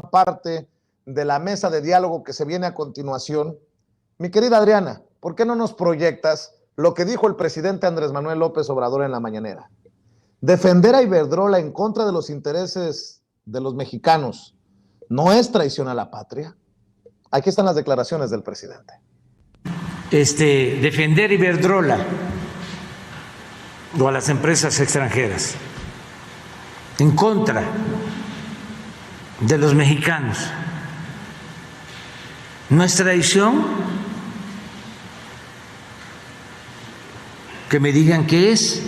forma parte de la mesa de diálogo que se viene a continuación. Mi querida Adriana, ¿por qué no nos proyectas lo que dijo el presidente Andrés Manuel López Obrador en la mañanera? Defender a Iberdrola en contra de los intereses de los mexicanos no es traición a la patria. Aquí están las declaraciones del presidente. Defender Iberdrola o a las empresas extranjeras en contra de los mexicanos no es traición. Que me digan qué es.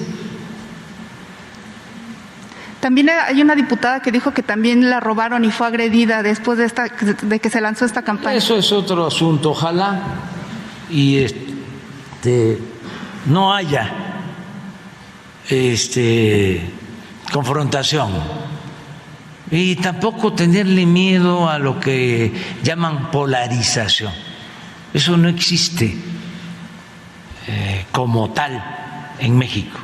También hay una diputada que dijo que también la robaron y fue agredida después de que se lanzó esta campaña. Eso es otro asunto. Ojalá y no haya confrontación y tampoco tenerle miedo a lo que llaman polarización. Eso no existe como tal en México.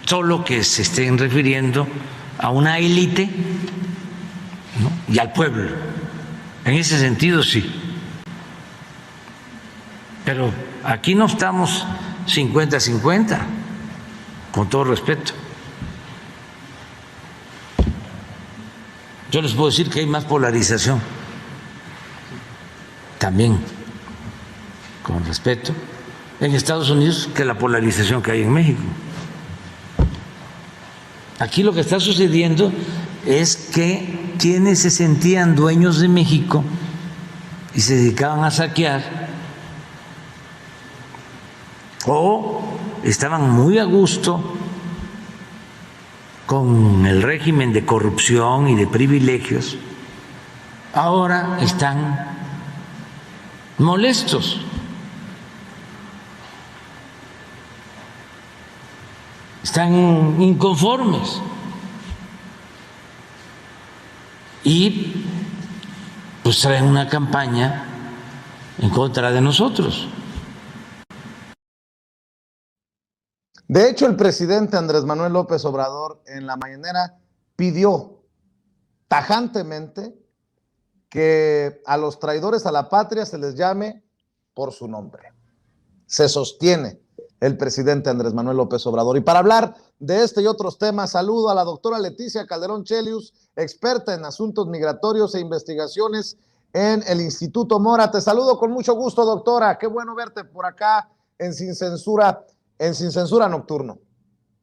Solo que se estén refiriendo a una élite, ¿no?, y al pueblo. En ese sentido sí. Pero aquí no estamos 50-50, con todo respeto. Yo les puedo decir que hay más polarización, también, con respeto, en Estados Unidos que la polarización que hay en México. Aquí lo que está sucediendo es que quienes se sentían dueños de México y se dedicaban a saquear o estaban muy a gusto con el régimen de corrupción y de privilegios, ahora están molestos. Están inconformes y pues traen una campaña en contra de nosotros. De hecho, el presidente Andrés Manuel López Obrador en la mañanera pidió tajantemente que a los traidores a la patria se les llame por su nombre. Se sostiene el presidente Andrés Manuel López Obrador. Y para hablar de este y otros temas, saludo a la doctora Leticia Calderón Chelius, experta en asuntos migratorios e investigaciones en el Instituto Mora. Te saludo con mucho gusto, doctora. Qué bueno verte por acá en Sin Censura Nocturno.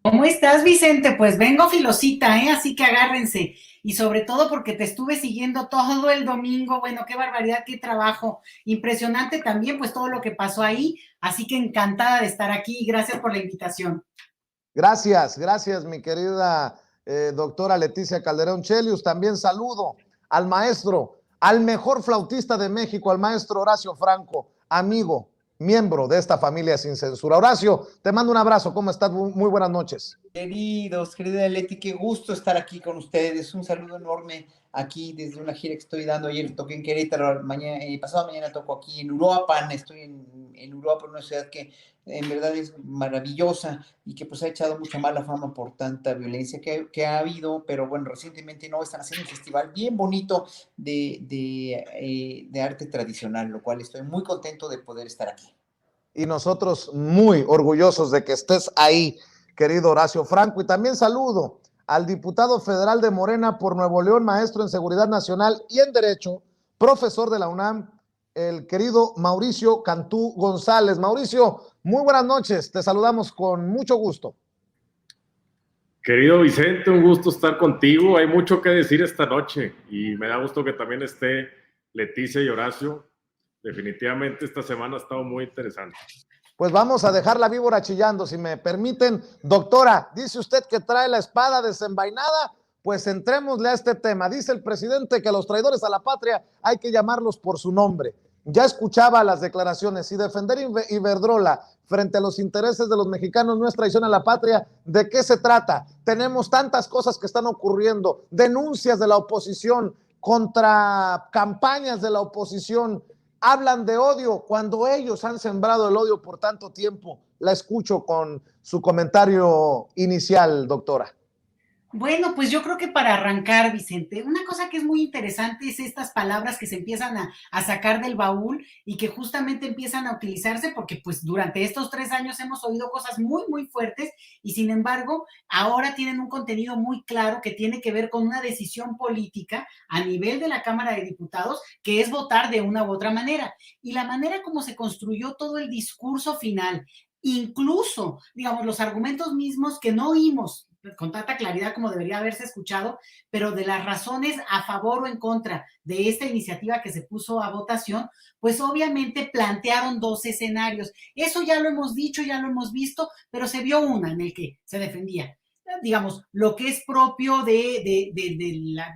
¿Cómo estás, Vicente? Pues vengo filosita, así que agárrense. Y sobre todo porque te estuve siguiendo todo el domingo. Bueno, qué barbaridad, qué trabajo. Impresionante también, pues todo lo que pasó ahí. Así que encantada de estar aquí. Gracias por la invitación. Gracias, mi querida doctora Leticia Calderón Chelius. También saludo al maestro, al mejor flautista de México, al maestro Horacio Franco, amigo, miembro de esta familia Sin Censura. Horacio, te mando un abrazo. ¿Cómo estás? Muy buenas noches. Querida Leti, qué gusto estar aquí con ustedes. Un saludo enorme aquí desde una gira que estoy dando. Ayer toqué en Querétaro, pasado mañana toco aquí en Uruapan. Estoy en Uruapan, una ciudad que en verdad es maravillosa y que pues ha echado mucha mala fama por tanta violencia que ha habido, pero bueno, recientemente no están haciendo un festival bien bonito de arte tradicional, lo cual estoy muy contento de poder estar aquí. Y nosotros muy orgullosos de que estés ahí, querido Horacio Franco. Y también saludo al diputado federal de Morena por Nuevo León, maestro en Seguridad Nacional y en Derecho, profesor de la UNAM, el querido Mauricio Cantú González. Mauricio, muy buenas noches, te saludamos con mucho gusto. Querido Vicente, un gusto estar contigo. Hay mucho que decir esta noche y me da gusto que también esté Leticia y Horacio. Definitivamente esta semana ha estado muy interesante. Pues vamos a dejar la víbora chillando, si me permiten. Doctora, dice usted que trae la espada desenvainada, pues entrémosle a este tema. Dice el presidente que a los traidores a la patria hay que llamarlos por su nombre. Ya escuchaba las declaraciones, y defender Iberdrola frente a los intereses de los mexicanos no es traición a la patria. ¿De qué se trata? Tenemos tantas cosas que están ocurriendo, denuncias de la oposición contra campañas de la oposición. Hablan de odio cuando ellos han sembrado el odio por tanto tiempo. La escucho con su comentario inicial, doctora. Bueno, pues yo creo que para arrancar, Vicente, una cosa que es muy interesante es estas palabras que se empiezan a sacar del baúl y que justamente empiezan a utilizarse porque pues durante estos 3 años hemos oído cosas muy, muy fuertes y sin embargo ahora tienen un contenido muy claro que tiene que ver con una decisión política a nivel de la Cámara de Diputados, que es votar de una u otra manera. Y la manera como se construyó todo el discurso final, incluso, digamos, los argumentos mismos que no oímos con tanta claridad como debería haberse escuchado, pero de las razones a favor o en contra de esta iniciativa que se puso a votación, pues obviamente plantearon dos escenarios. Eso ya lo hemos dicho, ya lo hemos visto, pero se vio una en el que se defendía, digamos, lo que es propio de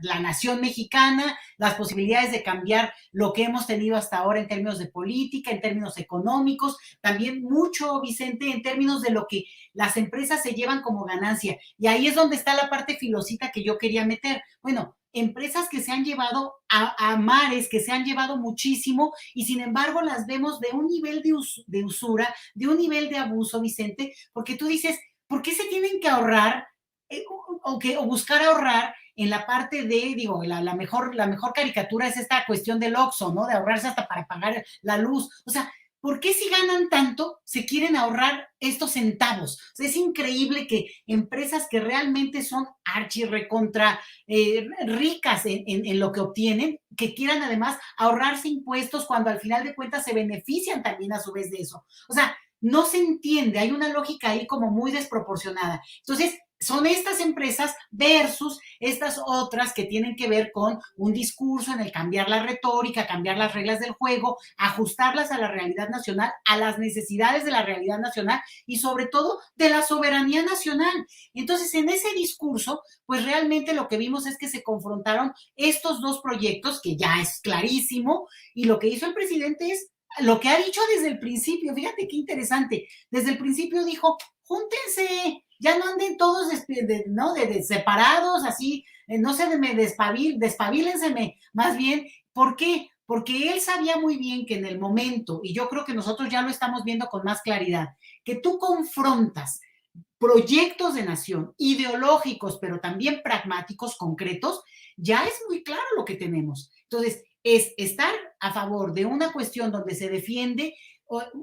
la nación mexicana, las posibilidades de cambiar lo que hemos tenido hasta ahora en términos de política, en términos económicos, también mucho, Vicente, en términos de lo que las empresas se llevan como ganancia. Y ahí es donde está la parte filosita que yo quería meter. Bueno, empresas que se han llevado a mares, que se han llevado muchísimo y sin embargo las vemos de un nivel de usura, de un nivel de abuso, Vicente, porque tú dices, ¿por qué se tienen que ahorrar o buscar ahorrar en la parte de, digo, la mejor caricatura es esta cuestión del Oxxo, ¿no? De ahorrarse hasta para pagar la luz. O sea, ¿por qué si ganan tanto se quieren ahorrar estos centavos? O sea, es increíble que empresas que realmente son archirrecontra ricas en lo que obtienen, que quieran además ahorrarse impuestos cuando al final de cuentas se benefician también a su vez de eso. O sea, no se entiende, hay una lógica ahí como muy desproporcionada. Entonces, son estas empresas versus estas otras que tienen que ver con un discurso en el cambiar la retórica, cambiar las reglas del juego, ajustarlas a la realidad nacional, a las necesidades de la realidad nacional y sobre todo de la soberanía nacional. Entonces, en ese discurso, pues realmente lo que vimos es que se confrontaron estos dos proyectos, que ya es clarísimo, y lo que hizo el presidente es lo que ha dicho desde el principio. Fíjate qué interesante. Desde el principio dijo, júntense, ya no anden todos ¿no? Separados, así, no se me despabilenseme, más bien. ¿Por qué? Porque él sabía muy bien que en el momento, y yo creo que nosotros ya lo estamos viendo con más claridad, que tú confrontas proyectos de nación, ideológicos, pero también pragmáticos, concretos, ya es muy claro lo que tenemos. Entonces, es estar a favor de una cuestión donde se defiende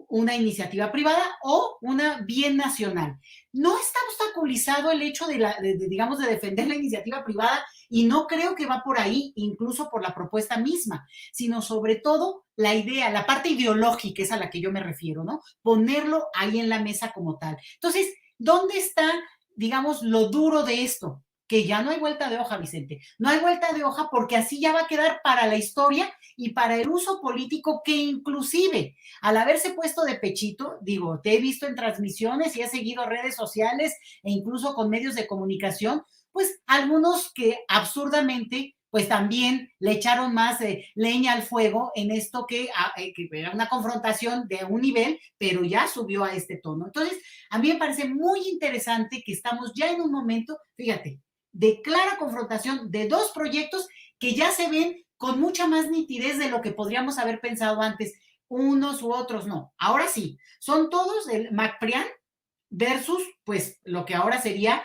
una iniciativa privada o una bien nacional. No está obstaculizado el hecho digamos, de defender la iniciativa privada y no creo que va por ahí, incluso por la propuesta misma, sino sobre todo la idea, la parte ideológica es a la que yo me refiero, ¿no? Ponerlo ahí en la mesa como tal. Entonces, ¿dónde está, digamos, lo duro de esto? Que ya no hay vuelta de hoja, Vicente. No hay vuelta de hoja porque así ya va a quedar para la historia y para el uso político que inclusive al haberse puesto de pechito, digo, te he visto en transmisiones y he seguido redes sociales e incluso con medios de comunicación, pues algunos que absurdamente pues también le echaron más leña al fuego en esto que era una confrontación de un nivel, pero ya subió a este tono. Entonces, a mí me parece muy interesante que estamos ya en un momento, fíjate, de clara confrontación de dos proyectos que ya se ven con mucha más nitidez de lo que podríamos haber pensado antes, unos u otros no. Ahora sí, son todos el MacPrian versus, pues, lo que ahora sería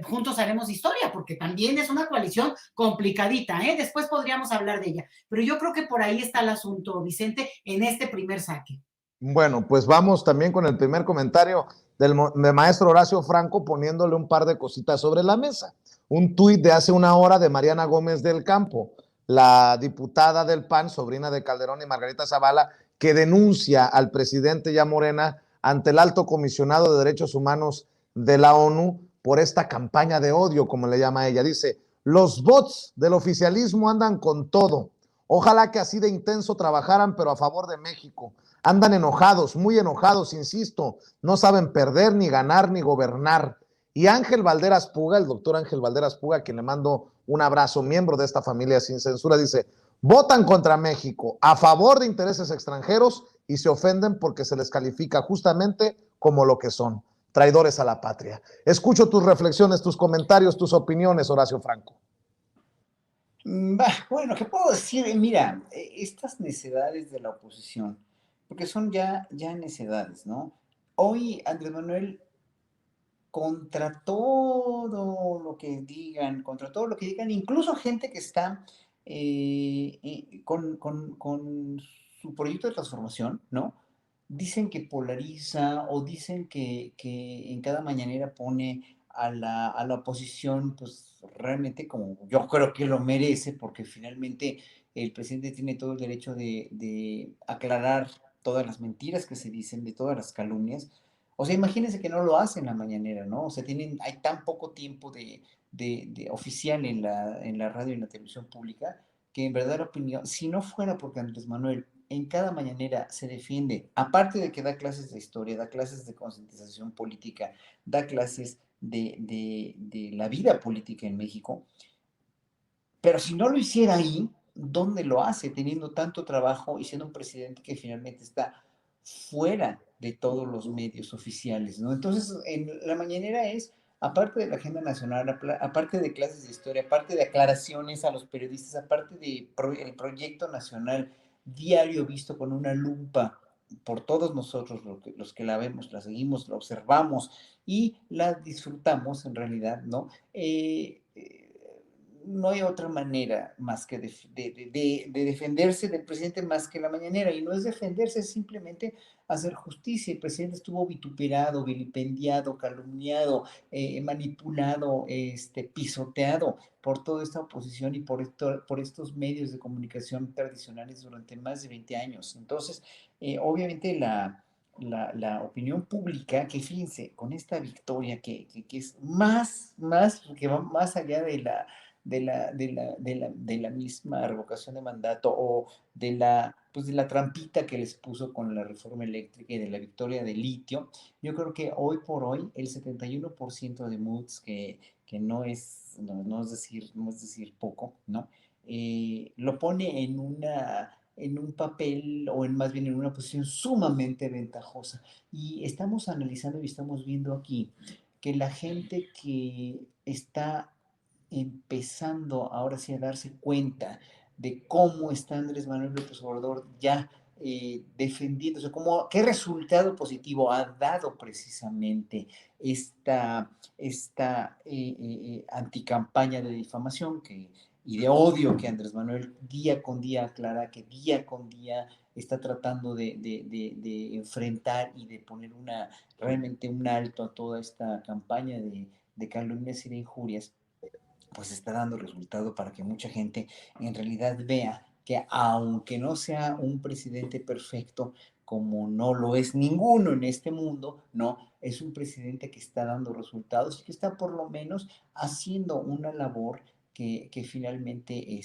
Juntos Haremos Historia, porque también es una coalición complicadita, ¿eh? Después podríamos hablar de ella. Pero yo creo que por ahí está el asunto, Vicente, en este primer saque. Bueno, pues vamos también con el primer comentario del maestro Horacio Franco poniéndole un par de cositas sobre la mesa. Un tuit de hace una hora de Mariana Gómez del Campo, la diputada del PAN, sobrina de Calderón y Margarita Zavala, que denuncia al presidente ya Morena ante el alto comisionado de derechos humanos de la ONU por esta campaña de odio, como le llama ella. Dice, los bots del oficialismo andan con todo. Ojalá que así de intenso trabajaran, pero a favor de México. Andan enojados, muy enojados, insisto, no saben perder, ni ganar, ni gobernar. Y Ángel Valderas Puga, el doctor Ángel Valderas Puga, a quien le mando un abrazo, miembro de esta familia sin censura, dice, votan contra México, a favor de intereses extranjeros y se ofenden porque se les califica justamente como lo que son, traidores a la patria. Escucho tus reflexiones, tus comentarios, tus opiniones, Horacio Franco. Bueno, ¿qué puedo decir? Mira, estas necedades de la oposición, porque son ya necedades, ¿no? Hoy Andrés Manuel contra todo lo que digan, contra todo lo que digan, incluso gente que está con su proyecto de transformación, ¿no? Dicen que polariza o dicen que en cada mañanera pone a la oposición, pues realmente como yo creo que lo merece, porque finalmente el presidente tiene todo el derecho de aclarar todas las mentiras que se dicen, de todas las calumnias. O sea, imagínense que no lo hacen la mañanera, ¿no? O sea, hay tan poco tiempo de oficial en la radio y en la televisión pública que en verdad la opinión, si no fuera porque Andrés Manuel en cada mañanera se defiende, aparte de que da clases de historia, da clases de concientización política, da clases de la vida política en México, pero si no lo hiciera ahí, ¿dónde lo hace? Teniendo tanto trabajo y siendo un presidente que finalmente está fuera de todos los medios oficiales, ¿no? Entonces, en la mañanera es, aparte de la agenda nacional, aparte de clases de historia, aparte de aclaraciones a los periodistas, aparte del proyecto nacional diario visto con una lupa por todos nosotros, los que la vemos, la seguimos, la observamos y la disfrutamos en realidad, ¿no? No hay otra manera más que de defenderse del presidente más que la mañanera. Y no es defenderse, es simplemente hacer justicia. El presidente estuvo vituperado, vilipendiado, calumniado, manipulado, pisoteado por toda esta oposición y por estos medios de comunicación tradicionales durante más de 20 años. Entonces, obviamente la opinión pública, que fíjense, con esta victoria que es que va más allá de la misma revocación de mandato o pues de la trampita que les puso con la reforma eléctrica y de la victoria del litio, yo creo que hoy por hoy el 71% de Moods, que no es decir poco, ¿no? Lo pone en un papel o más bien en una posición sumamente ventajosa. Y estamos analizando y estamos viendo aquí que la gente que está empezando ahora sí a darse cuenta de cómo está Andrés Manuel López Obrador ya defendiéndose, qué resultado positivo ha dado precisamente esta anticampaña de difamación y de odio que Andrés Manuel día con día aclara, que día con día está tratando de enfrentar y de poner realmente un alto a toda esta campaña de calumnias y de injurias, pues está dando resultado para que mucha gente en realidad vea que aunque no sea un presidente perfecto, como no lo es ninguno en este mundo, no, es un presidente que está dando resultados y que está por lo menos haciendo una labor que finalmente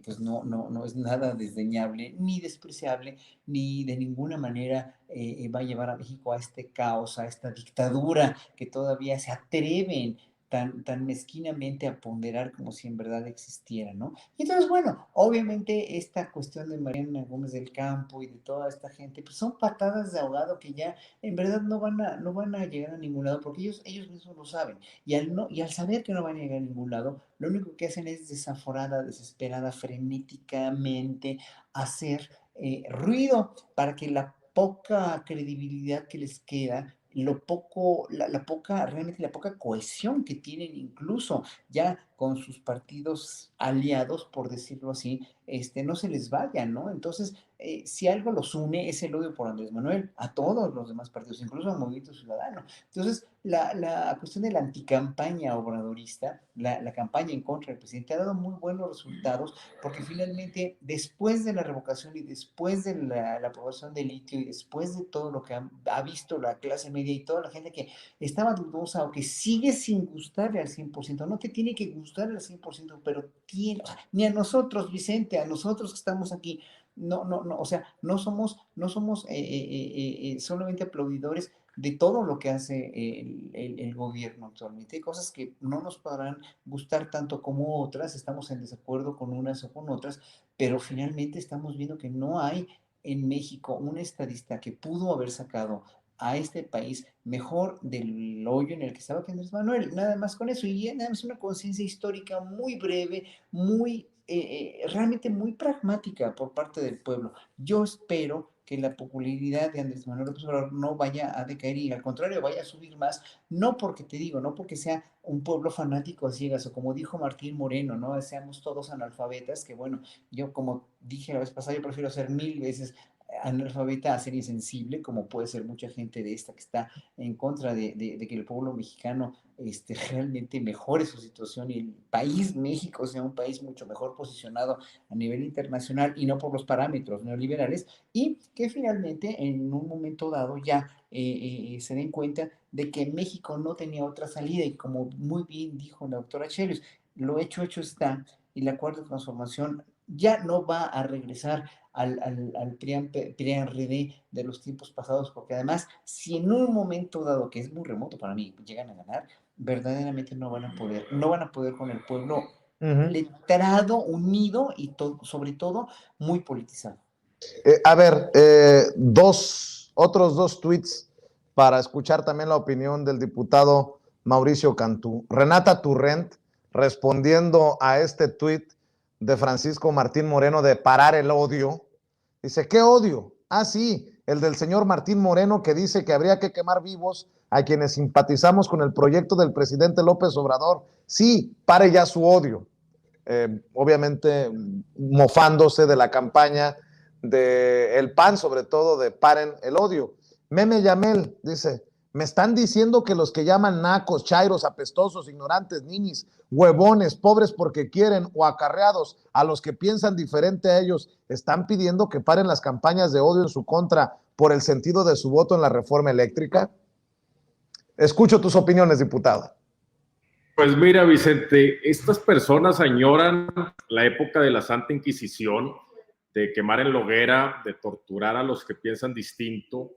pues no es nada desdeñable ni despreciable, ni de ninguna manera va a llevar a México a este caos, a esta dictadura que todavía se atreven tan mezquinamente a ponderar como si en verdad existiera, ¿no? Y entonces, bueno, obviamente esta cuestión de Mariana Gómez del Campo y de toda esta gente, pues son patadas de ahogado que ya en verdad no van a llegar a ningún lado, porque ellos mismos lo saben. Y al saber que no van a llegar a ningún lado, lo único que hacen es desaforada, desesperada, frenéticamente hacer ruido para que la poca credibilidad que les queda, realmente la poca cohesión que tienen incluso ya con sus partidos aliados, por decirlo así, no se les vaya, ¿no? Entonces, si algo los une es el odio por Andrés Manuel, a todos los demás partidos, incluso al Movimiento Ciudadano. Entonces, la cuestión de la anticampaña obradorista, la campaña en contra del presidente ha dado muy buenos resultados, porque finalmente, después de la revocación y después de la aprobación del litio y después de todo lo que ha visto la clase media y toda la gente que estaba dudosa o que sigue sin gustarle al 100%, no te tiene que gustar al 100%, pero tiene, o sea, ni a nosotros, Vicente, a nosotros que estamos aquí, no, o sea, no somos solamente aplaudidores de todo lo que hace el gobierno actualmente. Hay cosas que no nos podrán gustar tanto como otras, estamos en desacuerdo con unas o con otras, pero finalmente estamos viendo que no hay en México un estadista que pudo haber sacado a este país mejor del hoyo en el que estaba que Andrés Manuel, nada más con eso, y nada más una conciencia histórica muy breve, realmente muy pragmática por parte del pueblo. Yo espero que la popularidad de Andrés Manuel López Obrador no vaya a decaer y al contrario vaya a subir más, no porque te digo, no porque sea un pueblo fanático a ciegas o como dijo Martín Moreno, ¿no? Seamos todos analfabetas, que bueno, yo como dije la vez pasada, yo prefiero ser 1000 veces analfabeta a ser insensible, como puede ser mucha gente de esta que está en contra de que el pueblo mexicano realmente mejore su situación y el país México sea un país mucho mejor posicionado a nivel internacional y no por los parámetros neoliberales, y que finalmente en un momento dado ya se den cuenta de que México no tenía otra salida y como muy bien dijo la doctora Chelios, lo hecho está y la cuarta transformación ya no va a regresar al PRI-PRD de los tiempos pasados, porque además, si en un momento dado, que es muy remoto para mí, llegan a ganar, verdaderamente no van a poder con el pueblo letrado, unido y sobre todo muy politizado. A ver, otros dos tweets para escuchar también la opinión del diputado Mauricio Cantú. Renata Turrent, respondiendo a este tweet de Francisco Martín Moreno de parar el odio, dice, ¿qué odio? Ah, sí, el del señor Martín Moreno que dice que habría que quemar vivos a quienes simpatizamos con el proyecto del presidente López Obrador. Sí, pare ya su odio. Obviamente mofándose de la campaña del PAN, sobre todo de paren el odio. Meme Yamel dice, me están diciendo que los que llaman nacos, chairos, apestosos, ignorantes, ninis, huevones, pobres porque quieren o acarreados a los que piensan diferente a ellos, están pidiendo que paren las campañas de odio en su contra por el sentido de su voto en la reforma eléctrica. Escucho tus opiniones, diputado. Pues mira, Vicente, estas personas añoran la época de la Santa Inquisición, de quemar en la hoguera, de torturar a los que piensan distinto.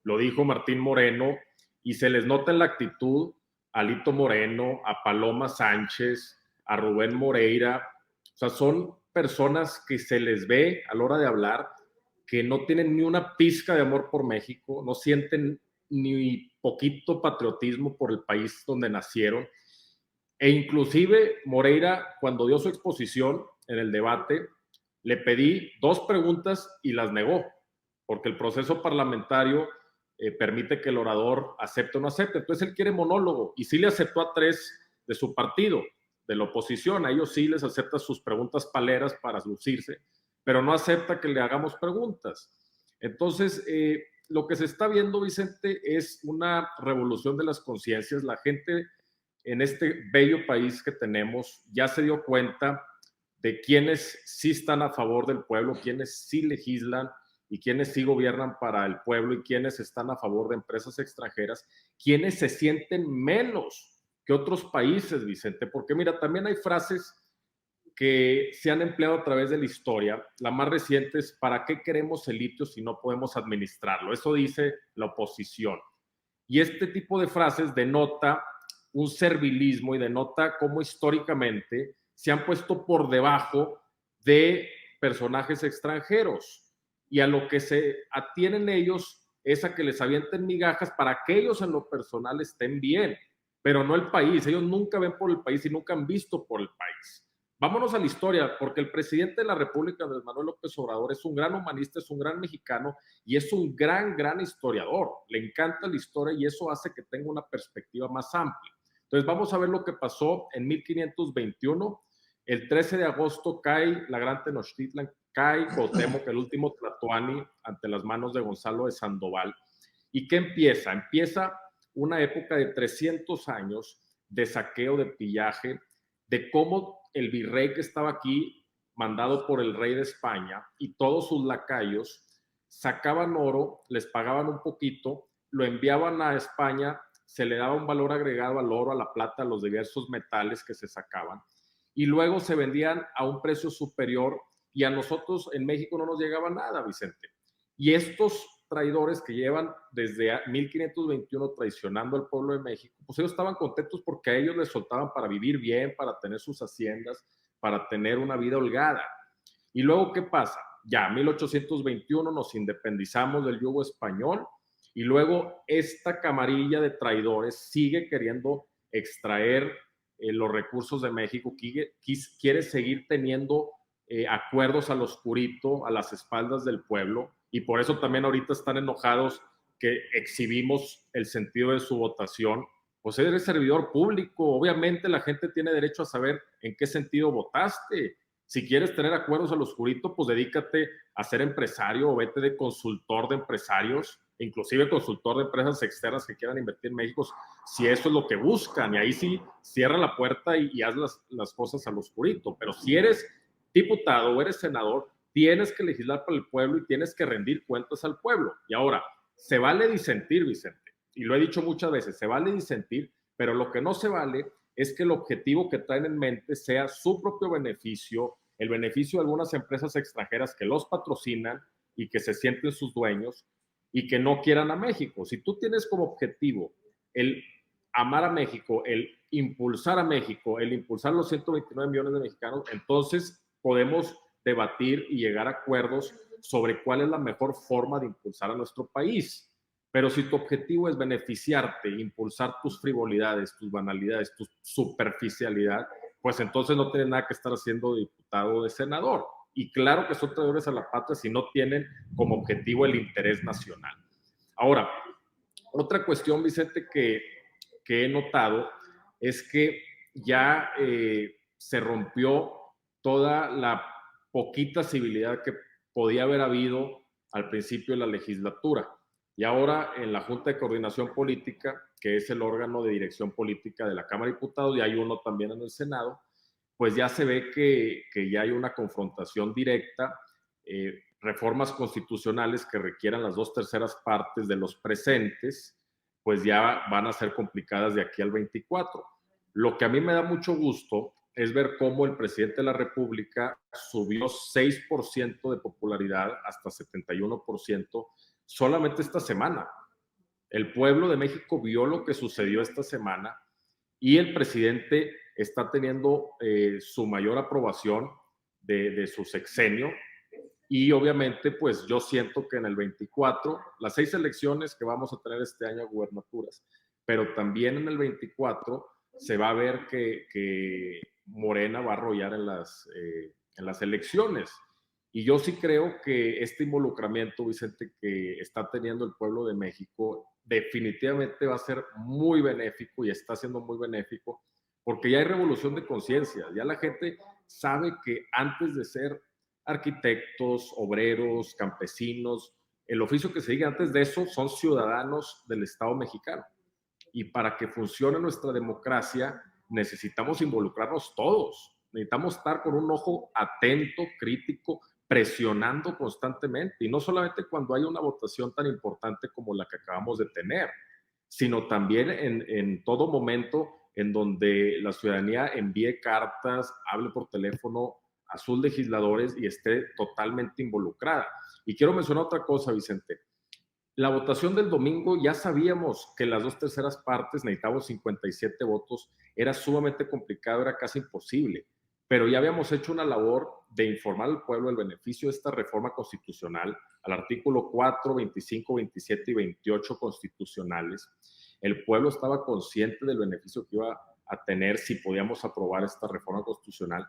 Lo dijo Martín Moreno, y se les nota en la actitud a Alito Moreno, a Paloma Sánchez, a Rubén Moreira. O sea, son personas que se les ve a la hora de hablar que no tienen ni una pizca de amor por México, no sienten ni poquito patriotismo por el país donde nacieron. E inclusive Moreira, cuando dio su exposición en el debate, le pedí 2 preguntas y las negó, porque el proceso parlamentario permite que el orador acepte o no acepte. Entonces él quiere monólogo, y sí le aceptó a 3 de su partido, de la oposición. A ellos sí les acepta sus preguntas paleras para lucirse, pero no acepta que le hagamos preguntas. Entonces, lo que se está viendo, Vicente, es una revolución de las conciencias. La gente en este bello país que tenemos ya se dio cuenta de quienes sí están a favor del pueblo, quienes sí legislan y quienes sí gobiernan para el pueblo, y quienes están a favor de empresas extranjeras, quienes se sienten menos que otros países, Vicente, porque mira, también hay frases que se han empleado a través de la historia. La más reciente es, ¿para qué queremos el litio si no podemos administrarlo? Eso dice la oposición. Y este tipo de frases denota un servilismo y denota cómo históricamente se han puesto por debajo de personajes extranjeros, y a lo que se atienen ellos es a que les avienten migajas para que ellos en lo personal estén bien, pero no el país. Ellos nunca ven por el país y nunca han visto por el país. Vámonos a la historia, porque el presidente de la República, Andrés Manuel López Obrador, es un gran humanista, es un gran mexicano y es un gran historiador. Le encanta la historia y eso hace que tenga una perspectiva más amplia. Entonces vamos a ver lo que pasó en 1521. El 13 de agosto cae la gran Tenochtitlan, cae Cuauhtémoc, el último Tlatoani, ante las manos de Gonzalo de Sandoval. ¿Y qué empieza? Empieza una época de 300 años de saqueo, de pillaje, de cómo el virrey que estaba aquí, mandado por el rey de España, y todos sus lacayos, sacaban oro, les pagaban un poquito, lo enviaban a España, se le daba un valor agregado al oro, a la plata, a los diversos metales que se sacaban, y luego se vendían a un precio superior, y a nosotros en México no nos llegaba nada, Vicente. Y estos traidores que llevan desde 1521 traicionando al pueblo de México, pues ellos estaban contentos porque a ellos les soltaban para vivir bien, para tener sus haciendas, para tener una vida holgada. Y luego, ¿qué pasa? Ya, 1821 nos independizamos del yugo español, y luego esta camarilla de traidores sigue queriendo extraer los recursos de México, quiere seguir teniendo acuerdos al oscurito, a las espaldas del pueblo, y por eso también ahorita están enojados que exhibimos el sentido de su votación. Pues eres servidor público, obviamente la gente tiene derecho a saber en qué sentido votaste. Si quieres tener acuerdos al oscurito, pues dedícate a ser empresario o vete de consultor de empresarios, inclusive consultor de empresas externas que quieran invertir en México, si eso es lo que buscan, y ahí sí cierra la puerta y haz las cosas al oscurito. Pero si eres diputado o eres senador, tienes que legislar para el pueblo y tienes que rendir cuentas al pueblo. Y ahora, se vale disentir, Vicente, y lo he dicho muchas veces, se vale disentir, pero lo que no se vale es que el objetivo que traen en mente sea su propio beneficio, el beneficio de algunas empresas extranjeras que los patrocinan y que se sienten sus dueños y que no quieran a México. Si tú tienes como objetivo el amar a México, el impulsar a México, el impulsar los 129 millones de mexicanos, entonces podemos debatir y llegar a acuerdos sobre cuál es la mejor forma de impulsar a nuestro país. Pero si tu objetivo es beneficiarte, impulsar tus frivolidades, tus banalidades, tu superficialidad, pues entonces no tienes nada que estar haciendo de diputado o de senador. Y claro que son traidores a la patria si no tienen como objetivo el interés nacional. Ahora, otra cuestión, Vicente, que he notado es que ya se rompió toda la poquita civilidad que podía haber habido al principio de la legislatura. Y ahora en la Junta de Coordinación Política, que es el órgano de dirección política de la Cámara de Diputados, y hay uno también en el Senado, pues ya se ve que ya hay una confrontación directa, reformas constitucionales que requieran las 2/3 partes de los presentes, pues ya van a ser complicadas de aquí al 24. Lo que a mí me da mucho gusto es ver cómo el presidente de la República subió 6% de popularidad hasta 71% solamente esta semana. El pueblo de México vio lo que sucedió esta semana y el presidente está teniendo su mayor aprobación de su sexenio. Y obviamente, pues yo siento que en el 24, las 6 elecciones que vamos a tener este año, gubernaturas, pero también en el 24 se va a ver que Morena va a arrollar en las elecciones. Y yo sí creo que este involucramiento, Vicente, que está teniendo el pueblo de México, definitivamente va a ser muy benéfico y está siendo muy benéfico, porque ya hay revolución de conciencia. Ya la gente sabe que antes de ser arquitectos, obreros, campesinos, el oficio que se diga antes de eso son ciudadanos del Estado mexicano. Y para que funcione nuestra democracia necesitamos involucrarnos todos. Necesitamos estar con un ojo atento, crítico, presionando constantemente, y no solamente cuando hay una votación tan importante como la que acabamos de tener, sino también en todo momento en donde la ciudadanía envíe cartas, hable por teléfono a sus legisladores y esté totalmente involucrada. Y quiero mencionar otra cosa, Vicente. La votación del domingo ya sabíamos que las 2/3 partes, necesitábamos 57 votos, era sumamente complicado, era casi imposible. Pero ya habíamos hecho una labor de informar al pueblo del beneficio de esta reforma constitucional, al artículo 4, 25, 27 y 28 constitucionales. El pueblo estaba consciente del beneficio que iba a tener si podíamos aprobar esta reforma constitucional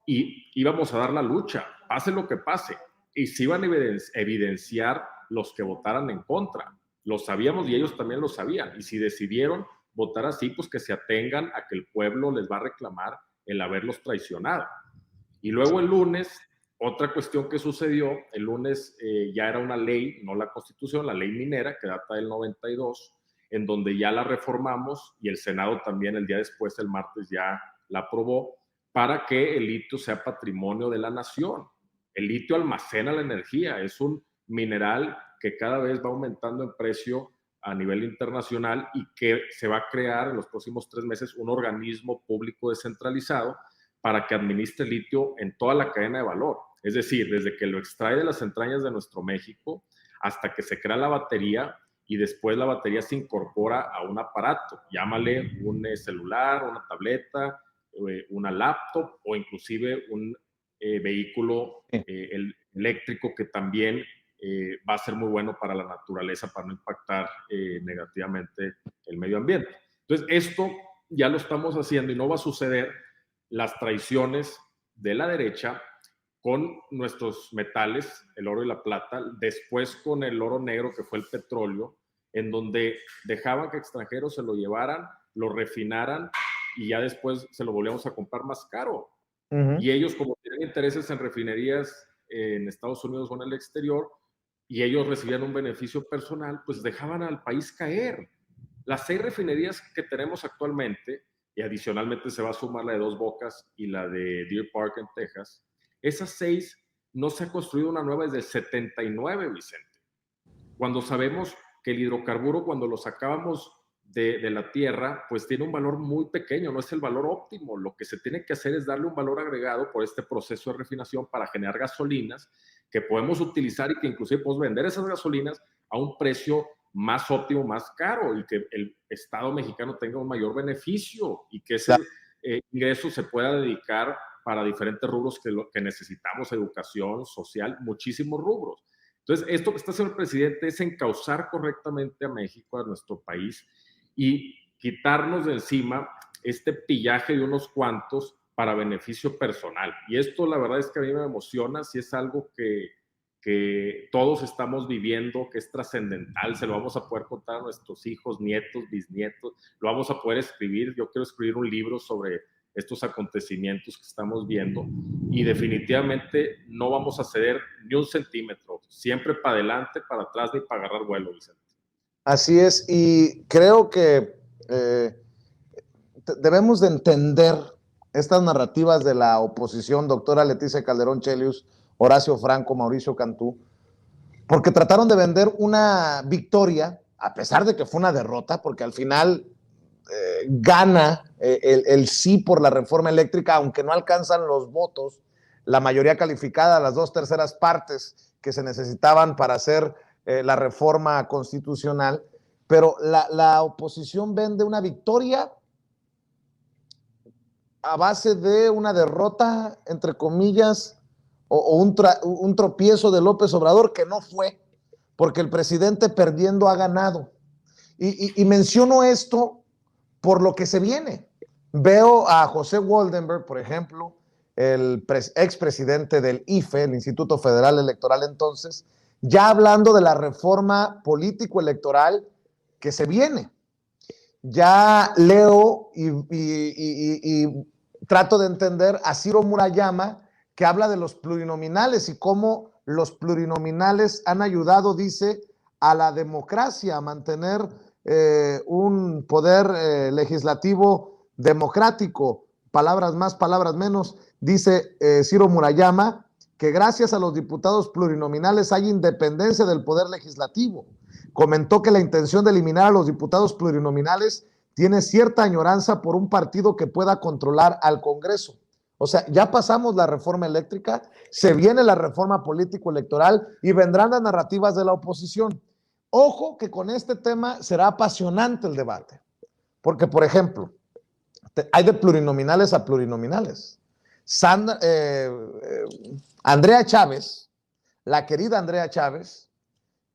y íbamos a dar la lucha, pase lo que pase. Y se iban a evidenciar los que votaran en contra. Lo sabíamos y ellos también lo sabían. Y si decidieron votar así, pues que se atengan a que el pueblo les va a reclamar el haberlos traicionado. Y luego el lunes, otra cuestión que sucedió, el lunes ya era una ley, no la Constitución, la ley minera, que data del 92, en donde ya la reformamos y el Senado también el día después, el martes, ya la aprobó para que el litio sea patrimonio de la nación. El litio almacena la energía, es un mineral que cada vez va aumentando en precio a nivel internacional y que se va a crear en los próximos 3 meses un organismo público descentralizado para que administre litio en toda la cadena de valor. Es decir, desde que lo extrae de las entrañas de nuestro México hasta que se crea la batería y después la batería se incorpora a un aparato, llámale un celular, una tableta, una laptop o inclusive un vehículo eléctrico que también va a ser muy bueno para la naturaleza, para no impactar negativamente el medio ambiente. Entonces, esto ya lo estamos haciendo y no va a suceder las traiciones de la derecha con nuestros metales, el oro y la plata, después con el oro negro, que fue el petróleo, en donde dejaban que extranjeros se lo llevaran, lo refinaran y ya después se lo volvíamos a comprar más caro. Y ellos, como tienen intereses en refinerías en Estados Unidos o en el exterior, y ellos recibían un beneficio personal, pues dejaban al país caer. Las 6 refinerías que tenemos actualmente, y adicionalmente se va a sumar la de Dos Bocas y la de Deer Park en Texas, esas 6 no se ha construido una nueva desde el 79, Vicente. Cuando sabemos que el hidrocarburo, cuando lo sacábamos de la tierra, pues tiene un valor muy pequeño, no es el valor óptimo. Lo que se tiene que hacer es darle un valor agregado por este proceso de refinación para generar gasolinas que podemos utilizar y que inclusive podemos vender esas gasolinas a un precio más óptimo, más caro, y que el Estado mexicano tenga un mayor beneficio y que ese ingreso se pueda dedicar para diferentes rubros que necesitamos, educación, social, muchísimos rubros. Entonces, esto que está haciendo el presidente es encauzar correctamente a México, a nuestro país, y quitarnos de encima este pillaje de unos cuantos para beneficio personal. Y esto, la verdad es que a mí me emociona, si es algo que todos estamos viviendo, que es trascendental, se lo vamos a poder contar a nuestros hijos, nietos, bisnietos, lo vamos a poder escribir. Yo quiero escribir un libro sobre estos acontecimientos que estamos viendo, y definitivamente no vamos a ceder ni un centímetro, siempre para adelante, para atrás, ni para agarrar vuelo, Vicente. Así es, y creo que debemos de entender estas narrativas de la oposición, doctora Leticia Calderón Chelius, Horacio Franco, Mauricio Cantú, porque trataron de vender una victoria, a pesar de que fue una derrota, porque al final gana el sí por la reforma eléctrica, aunque no alcanzan los votos, la mayoría calificada, las 2/3 partes que se necesitaban para hacer la reforma constitucional, pero la oposición vende una victoria a base de una derrota, entre comillas, o un tropiezo de López Obrador, que no fue, porque el presidente perdiendo ha ganado. Y menciono esto por lo que se viene. Veo a José Woldenberg, por ejemplo, el expresidente del IFE, el Instituto Federal Electoral entonces, ya hablando de la reforma político-electoral que se viene. Ya leo y trato de entender a Ciro Murayama, que habla de los plurinominales y cómo los plurinominales han ayudado, dice, a la democracia, a mantener un poder legislativo democrático. Palabras más, palabras menos, dice Ciro Murayama, que gracias a los diputados plurinominales hay independencia del poder legislativo. Comentó que la intención de eliminar a los diputados plurinominales tiene cierta añoranza por un partido que pueda controlar al Congreso. O sea, ya pasamos la reforma eléctrica, se viene la reforma político-electoral y vendrán las narrativas de la oposición. Ojo que con este tema será apasionante el debate, porque, por ejemplo, hay de plurinominales a plurinominales. Andrea Chávez, la querida Andrea Chávez,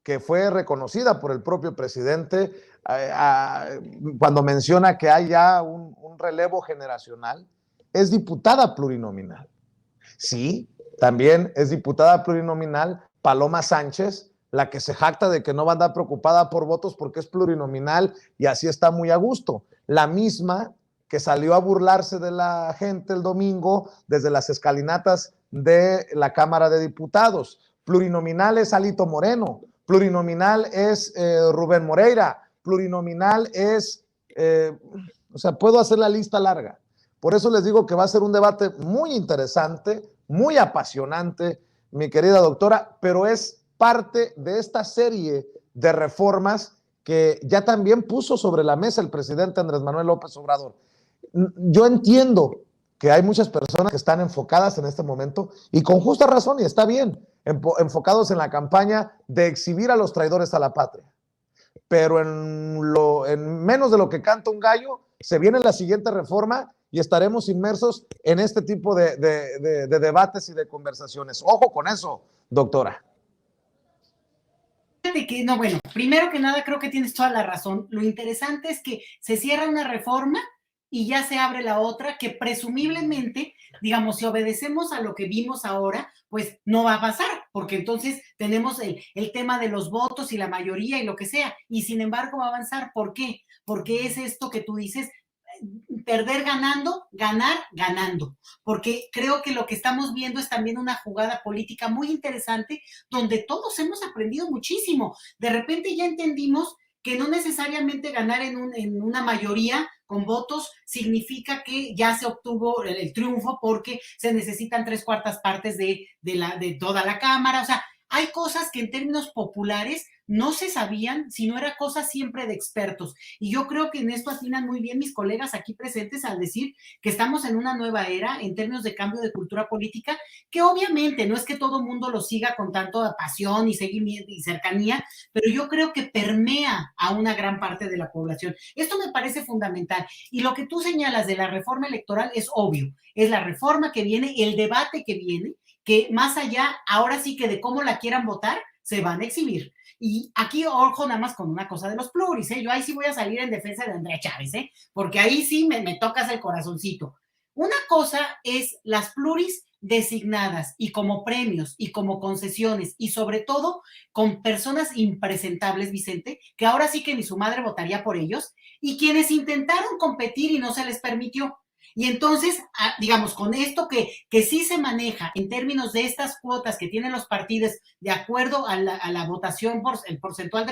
que fue reconocida por el propio presidente cuando menciona que hay ya un relevo generacional, es diputada plurinominal. Sí, también es diputada plurinominal Paloma Sánchez, la que se jacta de que no va a andar preocupada por votos porque es plurinominal y así está muy a gusto. La misma que salió a burlarse de la gente el domingo desde las escalinatas de la Cámara de Diputados. Plurinominal es Alito Moreno, plurinominal es Rubén Moreira, plurinominal es, o sea, puedo hacer la lista larga. Por eso les digo que va a ser un debate muy interesante, muy apasionante, mi querida doctora, pero es parte de esta serie de reformas que ya también puso sobre la mesa el presidente Andrés Manuel López Obrador. Yo entiendo que hay muchas personas que están enfocadas en este momento y con justa razón, y está bien, enfocados en la campaña de exhibir a los traidores a la patria. Pero en menos de lo que canta un gallo, se viene la siguiente reforma y estaremos inmersos en este tipo de debates y de conversaciones. Ojo con eso, doctora. Que, no, bueno, primero que nada creo que tienes toda la razón. Lo interesante es que se cierra una reforma y ya se abre la otra que presumiblemente, digamos, si obedecemos a lo que vimos ahora, pues no va a pasar, porque entonces tenemos el tema de los votos y la mayoría y lo que sea, y sin embargo va a avanzar. ¿Por qué? Porque es esto que tú dices, perder ganando, ganar ganando, porque creo que lo que estamos viendo es también una jugada política muy interesante donde todos hemos aprendido muchísimo. De repente ya entendimos que no necesariamente ganar en una mayoría con votos significa que ya se obtuvo el triunfo porque se necesitan 3/4 partes de toda la Cámara. O sea, hay cosas que en términos populares no se sabían, sino era cosa siempre de expertos. Y yo creo que en esto atinan muy bien mis colegas aquí presentes al decir que estamos en una nueva era en términos de cambio de cultura política, que obviamente no es que todo mundo lo siga con tanta pasión y seguimiento y cercanía, pero yo creo que permea a una gran parte de la población. Esto me parece fundamental. Y lo que tú señalas de la reforma electoral es obvio. Es la reforma que viene, el debate que viene, que más allá, ahora sí que de cómo la quieran votar, se van a exhibir. Y aquí, ojo, nada más con una cosa de los pluris, ¿eh? Yo ahí sí voy a salir en defensa de Andrea Chávez, ¿eh? Porque ahí sí me tocas el corazoncito. Una cosa es las pluris designadas y como premios y como concesiones y sobre todo con personas impresentables, Vicente, que ahora sí que ni su madre votaría por ellos, y quienes intentaron competir y no se les permitió. Y entonces, digamos, con esto que sí se maneja en términos de estas cuotas que tienen los partidos de acuerdo a la votación, el porcentual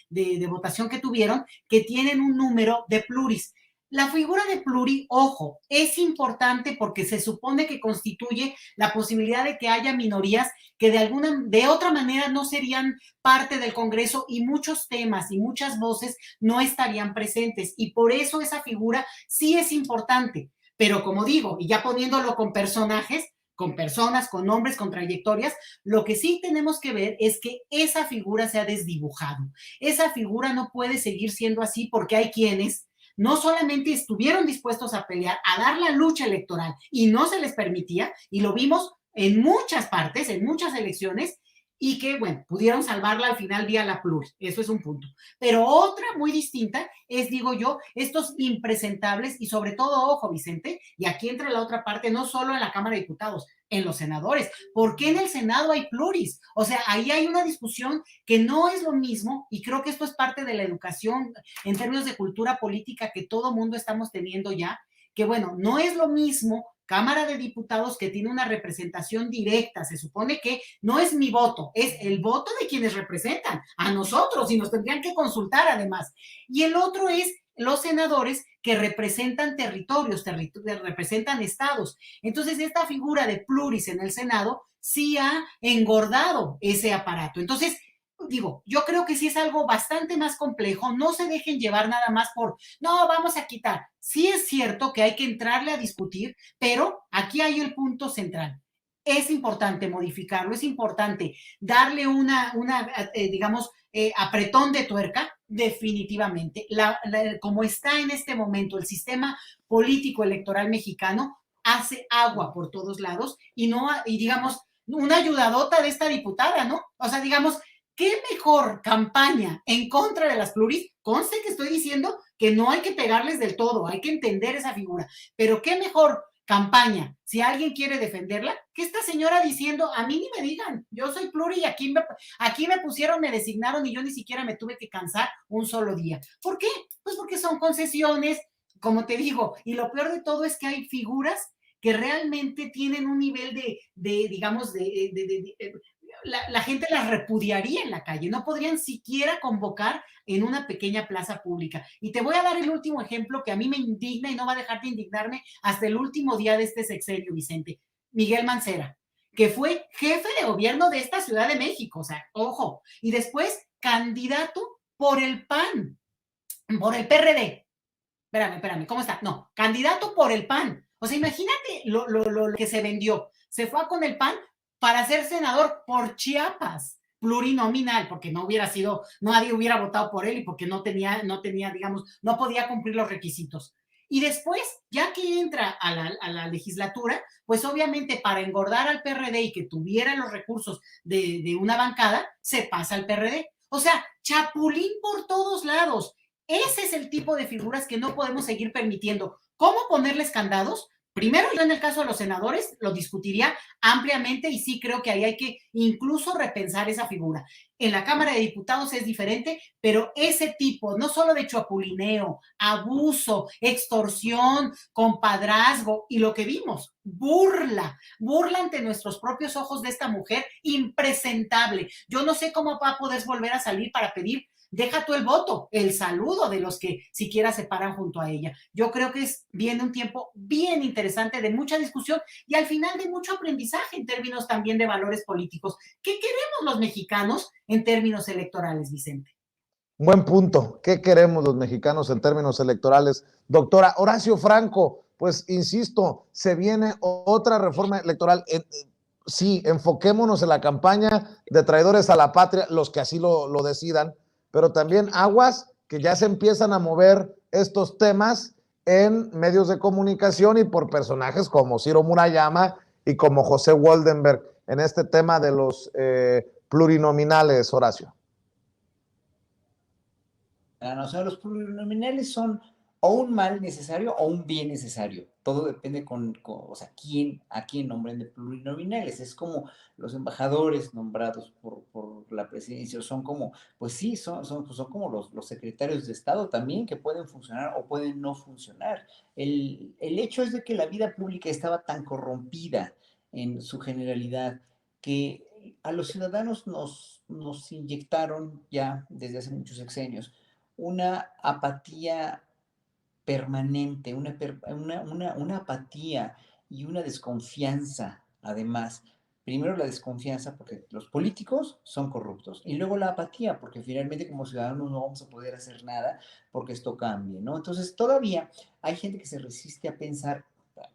de votación que tuvieron, que tienen un número de pluris. La figura de pluri, ojo, es importante porque se supone que constituye la posibilidad de que haya minorías que de otra manera no serían parte del Congreso y muchos temas y muchas voces no estarían presentes. Y por eso esa figura sí es importante. Pero como digo, y ya poniéndolo con personajes, con personas, con nombres, con trayectorias, lo que sí tenemos que ver es que esa figura se ha desdibujado. Esa figura no puede seguir siendo así porque hay quienes no solamente estuvieron dispuestos a pelear, a dar la lucha electoral y no se les permitía, y lo vimos en muchas partes, en muchas elecciones, y que, bueno, pudieron salvarla al final vía la pluri, eso es un punto. Pero otra muy distinta es, digo yo, estos impresentables y sobre todo, ojo, Vicente, y aquí entra la otra parte, no solo en la Cámara de Diputados, en los senadores. ¿Por qué en el Senado hay pluris? O sea, ahí hay una discusión que no es lo mismo, y creo que esto es parte de la educación en términos de cultura política que todo mundo estamos teniendo ya, que bueno, no es lo mismo Cámara de Diputados que tiene una representación directa, se supone que no es mi voto, es el voto de quienes representan a nosotros y nos tendrían que consultar además. Y el otro es los senadores que representan territorios, representan estados. Entonces, esta figura de pluris en el Senado sí ha engordado ese aparato. Entonces, digo, yo creo que sí es algo bastante más complejo, no se dejen llevar nada más por, no, vamos a quitar. Sí es cierto que hay que entrarle a discutir, pero aquí hay el punto central. Es importante modificarlo, es importante darle digamos, apretón de tuerca, definitivamente. Como está en este momento el sistema político electoral mexicano, hace agua por todos lados y digamos, una ayudadota de esta diputada, ¿no? O sea, digamos, ¿qué mejor campaña en contra de las pluris? Conste que estoy diciendo que no hay que pegarles del todo, hay que entender esa figura, pero qué mejor campaña, si alguien quiere defenderla, que esta señora diciendo, a mí ni me digan, yo soy pluri y aquí me pusieron, me designaron y yo ni siquiera me tuve que cansar un solo día. ¿Por qué? Pues porque son concesiones, como te digo, y lo peor de todo es que hay figuras que realmente tienen un nivel digamos, la gente las repudiaría en la calle, no podrían siquiera convocar en una pequeña plaza pública. Y te voy a dar el último ejemplo que a mí me indigna y no va a dejar de indignarme hasta el último día de este sexenio, Vicente. Miguel Mancera, que fue jefe de gobierno de esta Ciudad de México, o sea, ojo, y después candidato por el PAN, por el PRD. Espérame, ¿cómo está? No, candidato por el PAN. O sea, imagínate lo que se vendió. Se fue con el PAN para ser senador por Chiapas, plurinominal, porque no hubiera sido, nadie hubiera votado por él y porque no tenía, digamos, no podía cumplir los requisitos. Y después, ya que entra a la legislatura, pues obviamente para engordar al PRD y que tuviera los recursos de una bancada, se pasa al PRD. O sea, chapulín por todos lados. Ese es el tipo de figuras que no podemos seguir permitiendo. ¿Cómo ponerles candados? Primero, yo en el caso de los senadores lo discutiría ampliamente y sí creo que ahí hay que incluso repensar esa figura. En la Cámara de Diputados es diferente, pero ese tipo, no solo de chapulineo, abuso, extorsión, compadrazgo y lo que vimos, burla ante nuestros propios ojos de esta mujer impresentable. Yo no sé cómo va a poder volver a salir para pedir deja tú el voto, el saludo de los que siquiera se paran junto a ella. Yo creo que viene un tiempo bien interesante de mucha discusión y al final de mucho aprendizaje en términos también de valores políticos. ¿Qué queremos los mexicanos en términos electorales, Vicente? Buen punto. ¿Qué queremos los mexicanos en términos electorales? Doctora Horacio Franco, pues insisto, se viene otra reforma electoral. Sí, enfoquémonos en la campaña de traidores a la patria, los que así lo decidan, pero también aguas que ya se empiezan a mover estos temas en medios de comunicación y por personajes como Ciro Murayama y como José Woldenberg en este tema de los plurinominales, Horacio. O sea, los plurinominales son o un mal necesario o un bien necesario. Todo depende o sea, a quién nombren de plurinominales. Es como los embajadores nombrados por la presidencia. Son como, pues sí, son como los secretarios de Estado también que pueden funcionar o pueden no funcionar. El hecho es de que la vida pública estaba tan corrompida en su generalidad que a los ciudadanos nos inyectaron ya desde hace muchos sexenios una apatía permanente, una apatía y una desconfianza, además. Primero la desconfianza porque los políticos son corruptos y luego la apatía porque finalmente como ciudadanos no vamos a poder hacer nada porque esto cambie, ¿no? Entonces todavía hay gente que se resiste a pensar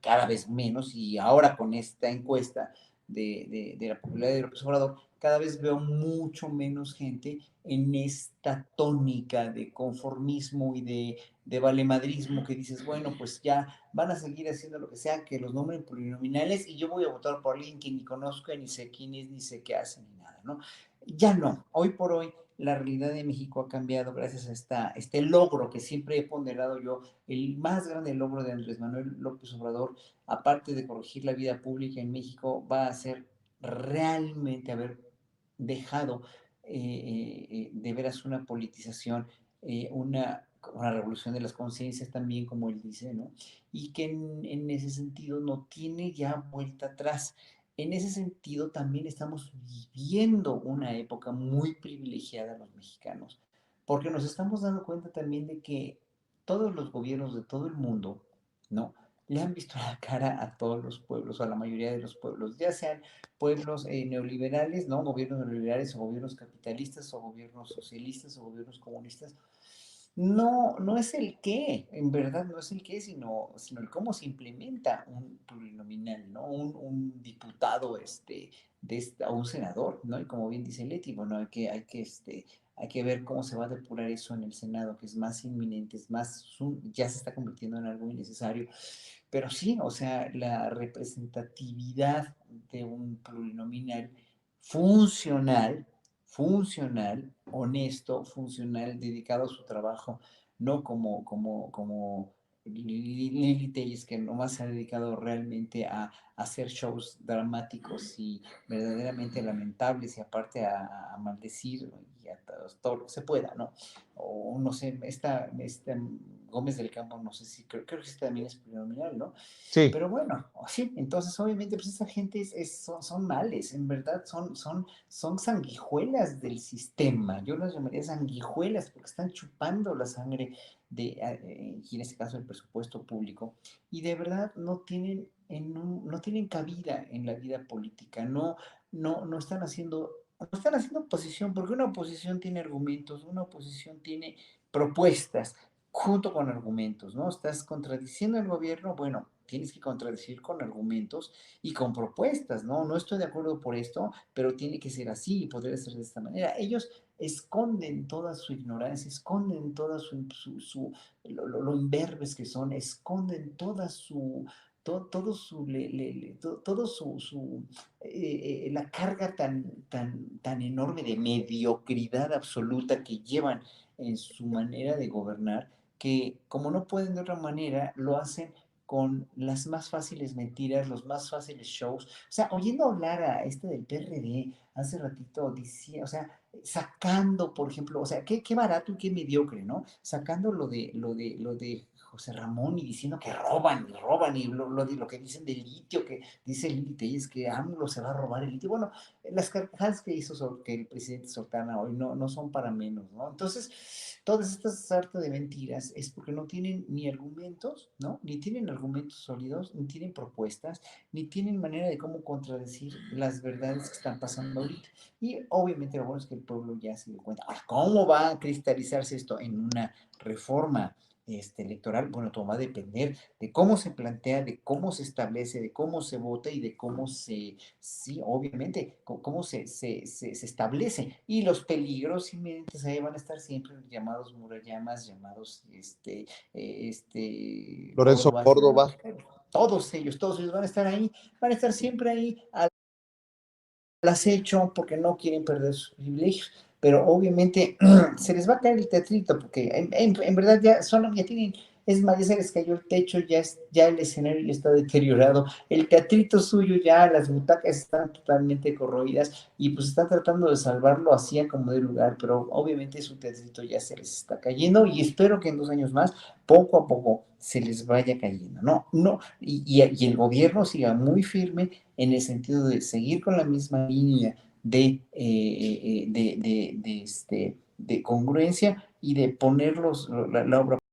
cada vez menos y ahora con esta encuesta de la popularidad de López Obrador, cada vez veo mucho menos gente en esta tónica de conformismo y de valemadrismo que dices, bueno, pues ya van a seguir haciendo lo que sea, que los nombren plurinominales y yo voy a votar por alguien que ni conozco, ni sé quién es, ni sé qué hace, ni nada, ¿no? Ya no. Hoy por hoy la realidad de México ha cambiado gracias a este logro que siempre he ponderado yo, el más grande logro de Andrés Manuel López Obrador, aparte de corregir la vida pública en México, va a ser realmente haber dejado de veras una politización, una revolución de las conciencias también, como él dice, ¿no? Y que en ese sentido no tiene ya vuelta atrás. En ese sentido también estamos viviendo una época muy privilegiada los mexicanos, porque nos estamos dando cuenta también de que todos los gobiernos de todo el mundo, ¿no? Le han visto la cara a todos los pueblos, o a la mayoría de los pueblos, ya sean pueblos neoliberales, ¿no? Gobiernos neoliberales o gobiernos capitalistas o gobiernos socialistas o gobiernos comunistas. No es el qué, en verdad no es el qué, sino el cómo se implementa un plurinominal, ¿no? Un diputado, o un senador, ¿no? Y como bien dice Leti, bueno, hay que ver cómo se va a depurar eso en el Senado, que es más inminente, ya se está convirtiendo en algo innecesario. Pero sí, o sea, la representatividad de un plurinominal funcional, honesto, funcional, dedicado a su trabajo, no como Lili Telles, que nomás se ha dedicado realmente a hacer shows dramáticos y verdaderamente lamentables y aparte a maldecir y a todo lo que se pueda, ¿no? O no sé, esta Gómez del Campo, no sé si, creo que este también es plurinominal, ¿no? Sí. Pero bueno, sí, entonces obviamente pues esa gente son males, en verdad son sanguijuelas del sistema, yo las llamaría sanguijuelas porque están chupando la sangre y en este caso el presupuesto público, y de verdad no tienen cabida en la vida política, no están haciendo oposición, porque una oposición tiene argumentos, una oposición tiene propuestas, junto con argumentos, ¿no? Estás contradiciendo al gobierno, bueno, tienes que contradecir con argumentos y con propuestas, ¿no? No estoy de acuerdo por esto, pero tiene que ser así y podría ser de esta manera. Ellos esconden toda su ignorancia, esconden toda lo imberbes que son, esconden toda su todo su, todo la carga tan enorme de mediocridad absoluta que llevan en su manera de gobernar, que como no pueden de otra manera, lo hacen con las más fáciles mentiras, los más fáciles shows. O sea, oyendo hablar a este del PRD hace ratito, decía, o sea, sacando, por ejemplo, o sea, qué barato y qué mediocre, ¿no? Sacando lo de José Ramón y diciendo que roban, y lo que dicen del litio, que dice Lili Telles que AMLO se va a robar el litio. Bueno, las carcajadas que hizo que el presidente Sotana hoy no son para menos, ¿no? Entonces, todas estas sarta de mentiras es porque no tienen ni argumentos, ¿no? Ni tienen argumentos sólidos, ni tienen propuestas, ni tienen manera de cómo contradecir las verdades que están pasando ahorita. Y obviamente lo bueno es que el pueblo ya se dio cuenta. Ahora, ¿cómo va a cristalizarse esto en una reforma electoral? Bueno, todo va a depender de cómo se plantea, de cómo se establece, de cómo se vota y de cómo sí, obviamente, cómo se establece. Y los peligros inminentes ahí van a estar siempre llamados Murayamas, llamados Lorenzo Córdoba. todos ellos van a estar siempre ahí las hecho porque no quieren perder sus privilegios, pero obviamente se les va a caer el teatrito porque en verdad ya tienen, es más, ya se les cayó el techo, ya el escenario ya está deteriorado, el teatrito suyo ya, las butacas están totalmente corroídas y pues están tratando de salvarlo así a como de lugar, pero obviamente su teatrito ya se les está cayendo y espero que en 2 años más, poco a poco, se les vaya cayendo, y el gobierno siga muy firme en el sentido de seguir con la misma línea de congruencia y de poner la obra